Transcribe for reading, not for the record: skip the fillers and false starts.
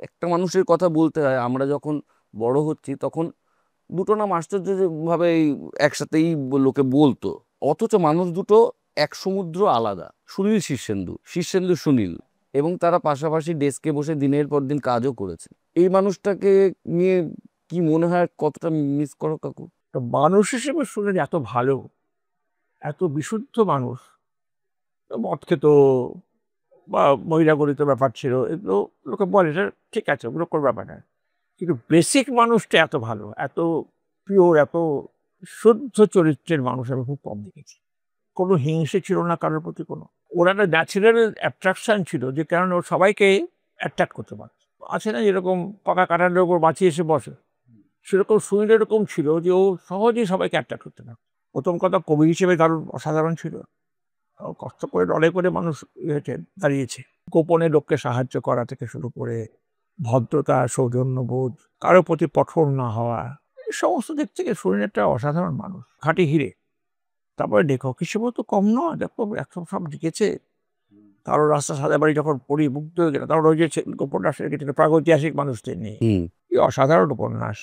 একটা মানুষের কথা বলতে হয়, আমরা যখন বড় হচ্ছি তখন দুটো নাম আশ্চর্য ভাবে একসাথেই লোকে বলতো, অথচ মানুষ দুটো এক সমুদ্র আলাদা। সুনীল শীর্ষেন্দু, শীর্ষেন্দু সুনীল, এবং তারা পাশাপাশি ডেস্কে বসে দিনের পর দিন কাজও করেছে। এই মানুষটাকে নিয়ে কি মনে হয়, কতটা মিস করো কাকু? তো মানুষ হিসেবে শুনে এত ভালো, এত বিশুদ্ধ মানুষ, মদ খেত বা মহিলাগরিত ব্যাপার ছিল, এগুলো লোকে বলে যে ঠিক আছে, ওগুলো কোনো ব্যাপার না, কিন্তু বেসিক মানুষটা এত ভালো, এত পিওর, এত শুদ্ধ চরিত্রের মানুষ আমি খুব কম দেখেছি। কোনো হিংসে ছিল না কারোর প্রতি, কোনো ওরা একটা ন্যাচারাল অ্যাট্রাকশন ছিল, যে কারণে ও সবাইকে অ্যাট্রাক্ট করতে পারে। আছে না যেরকম পাকা কাঁঠালের উপর মাছি এসে বসে, সেরকম সুনীল এরকম ছিল যে ও সহজেই সবাইকে অ্যাট্রাক্ট করতে পারে। প্রথম কথা, কবি হিসেবে কারণ অসাধারণ ছিল, ও কষ্ট করে লড়াই করে মানুষ হয়েছে, দাঁড়িয়েছে। গোপনে লোককে সাহায্য করা থেকে শুরু করে ভদ্রতা, সৌজন্যবোধ, কারোর প্রতি কঠোর না হওয়া, এই সমস্ত দিক থেকে সুনীল একটা অসাধারণ মানুষ, খাঁটি হিরে। তারপরে লেখক হিসেবেও তো কম নয়, দেখো একদম সব লিখেছে। কারো রাস্তা সাদা বাড়ি যখন পড়ি মুগ্ধ হয়ে গেল, তারপর ওই যে উপন্যাস লিখেছিল প্রাগৈতিহাসিক মানুষদের নিয়ে, হুম। কি অসাধারণ উপন্যাস।